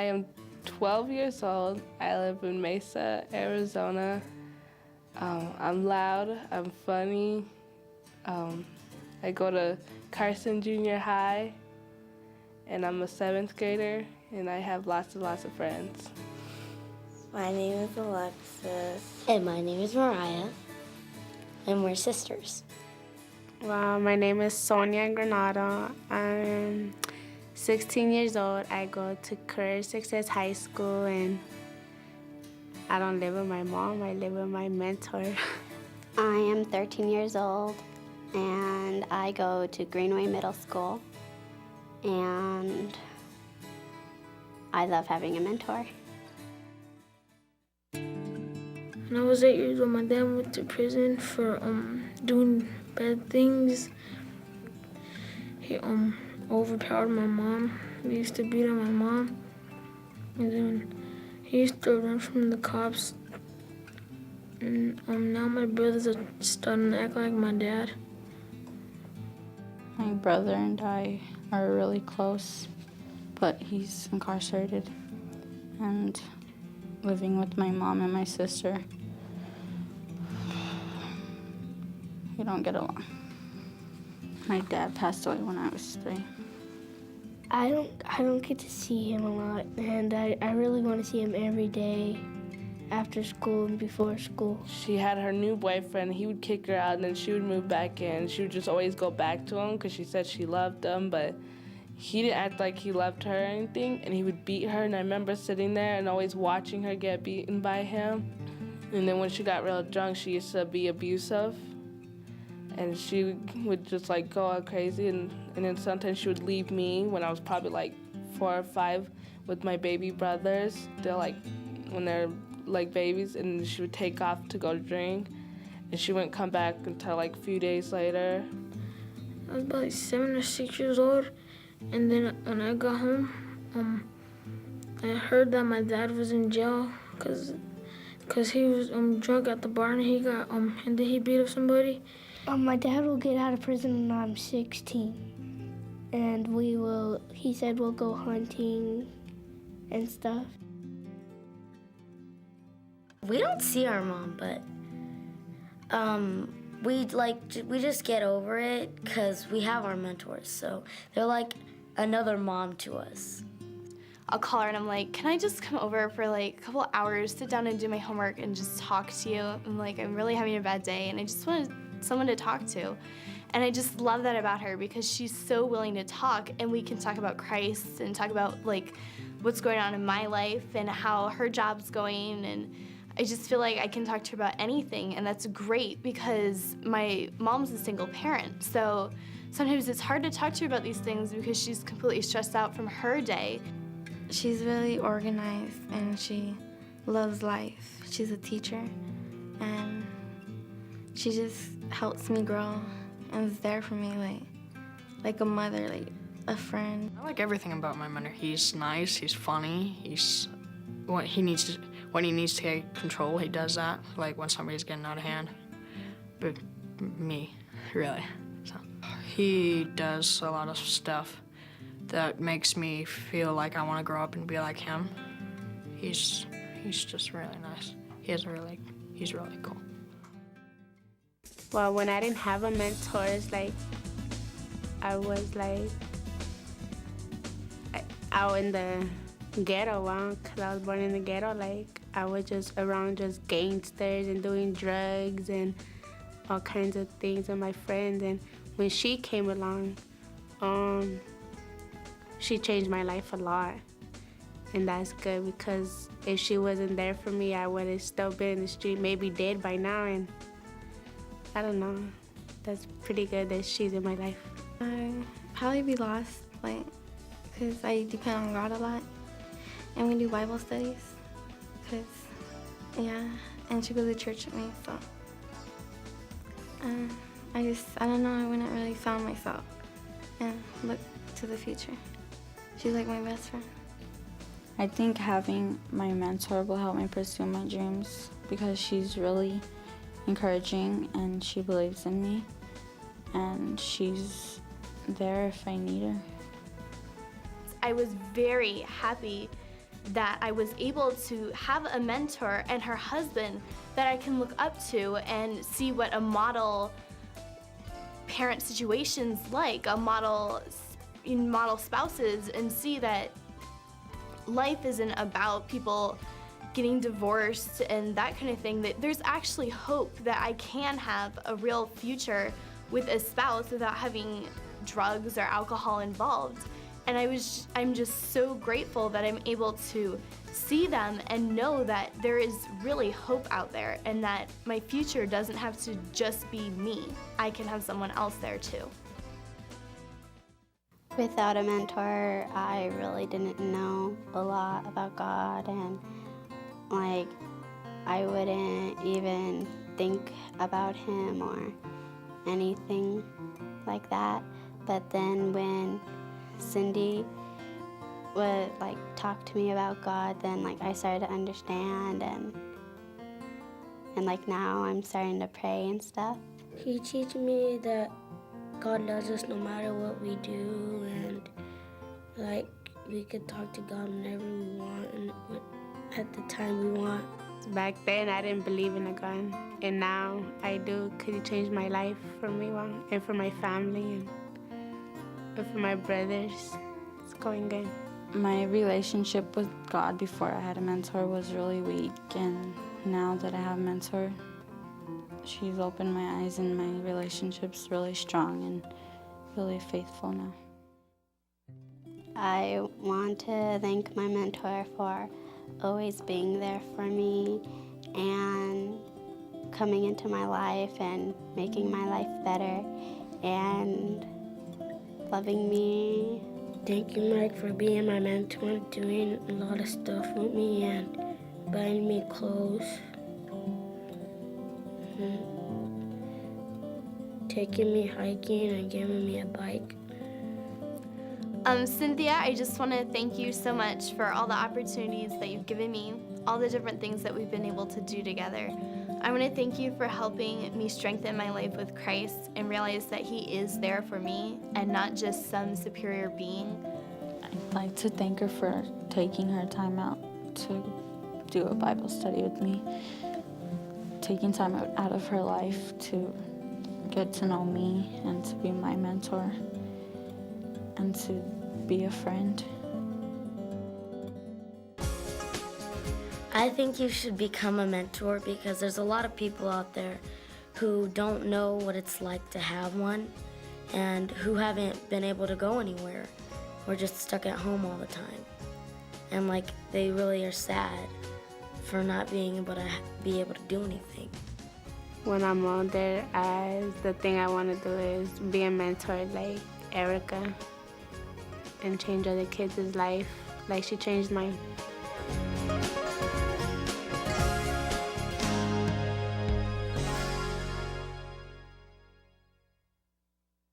am 12 years old. I live in Mesa, Arizona. I'm loud, I'm funny. I go to Carson Junior High, and I'm a 7th grader, and I have lots and lots of friends. My name is Alexis. And my name is Mariah, and we're sisters. Well, my name is Sonia Granado. I'm 16 years old. I go to Career Success High School, and I don't live with my mom. I live with my mentor. I am 13 years old, and I go to Greenway Middle School, and I love having a mentor. When I was 8 years old, my dad went to prison for doing bad things. He overpowered my mom. He used to beat on my mom. And then he used to run from the cops. And now my brothers are starting to act like my dad. My brother and I are really close, but he's incarcerated and living with my mom and my sister. We don't get along. My dad passed away when I was 3. I don't get to see him a lot, and I really want to see him every day after school and before school. She had her new boyfriend. He would kick her out, and then she would move back in. She would just always go back to him because she said she loved him, but he didn't act like he loved her or anything, and he would beat her. And I remember sitting there and always watching her get beaten by him. And then when she got real drunk, she used to be abusive. And she would just like go all crazy, and then sometimes she would leave me when I was probably like 4 or 5 with my baby brothers. They're like, when they're like babies, and she would take off to go drink, and she wouldn't come back until like a few days later. I was about like 7 or 6 years old, and then when I got home, I heard that my dad was in jail because he was drunk at the bar, and he got and then he beat up somebody. My dad will get out of prison when I'm 16, and he said we'll go hunting and stuff. We don't see our mom, but we just get over it because we have our mentors, so they're like another mom to us. I'll call her and I'm like, can I just come over for like a couple hours, sit down and do my homework and just talk to you? I'm like, I'm really having a bad day and I just want someone to talk to. And I just love that about her because she's so willing to talk, and we can talk about Christ and talk about like what's going on in my life and how her job's going, and I just feel like I can talk to her about anything, and that's great because my mom's a single parent. So sometimes it's hard to talk to her about these things because she's completely stressed out from her day. She's really organized and she loves life. She's a teacher and she just helps me grow and is there for me like a mother, like a friend. I like everything about my mentor. He's nice, he's funny, when he needs to take control, he does that, like when somebody's getting out of hand. But me, really. So he does a lot of stuff that makes me feel like I want to grow up and be like him. He's just really nice. He's really cool. Well, when I didn't have a mentor, it's like I was like out in the ghetto, because I was born in the ghetto. Like I was just around just gangsters and doing drugs and all kinds of things with my friends. And when she came along, she changed my life a lot. And that's good because if she wasn't there for me, I would have still been in the street, maybe dead by now. And I don't know. That's pretty good that she's in my life. I'd probably be lost, because I depend on God a lot. And we do Bible studies, and she goes to church with me, so. I don't know, I wouldn't really found myself and look to the future. She's like my best friend. I think having my mentor will help me pursue my dreams because she's really encouraging and she believes in me and she's there if I need her. I was very happy that I was able to have a mentor and her husband that I can look up to and see what a model parent situation's like, a model spouses, and see that life isn't about people getting divorced and that kind of thing, that there's actually hope that I can have a real future with a spouse without having drugs or alcohol involved. And I'm just so grateful that I'm able to see them and know that there is really hope out there and that my future doesn't have to just be me. I can have someone else there too. Without a mentor, I really didn't know a lot about God, and like I wouldn't even think about him or anything like that. But then when Cindy would like talk to me about God, then like I started to understand, and like now I'm starting to pray and stuff. He teaches me that God loves us no matter what we do, and like we could talk to God whenever we want and at the time we want. Back then, I didn't believe in a God, and now I do, because He changed my life for me, and for my family, and for my brothers. It's going good. My relationship with God before I had a mentor was really weak, and now that I have a mentor, she's opened my eyes, and my relationship's really strong and really faithful now. I want to thank my mentor for always being there for me and coming into my life and making my life better and loving me. Thank you, Mike, for being my mentor, doing a lot of stuff with me and buying me clothes, taking me hiking and giving me a bike. Cynthia, I just want to thank you so much for all the opportunities that you've given me, all the different things that we've been able to do together. I want to thank you for helping me strengthen my life with Christ and realize that He is there for me and not just some superior being. I'd like to thank her for taking her time out to do a Bible study with me, taking time out of her life to get to know me and to be my mentor and to be a friend. I think you should become a mentor because there's a lot of people out there who don't know what it's like to have one and who haven't been able to go anywhere or just stuck at home all the time. And like they really are sad for not being able to do anything. When I'm older, the thing I want to do is be a mentor like Erica and change other kids' life like she changed mine.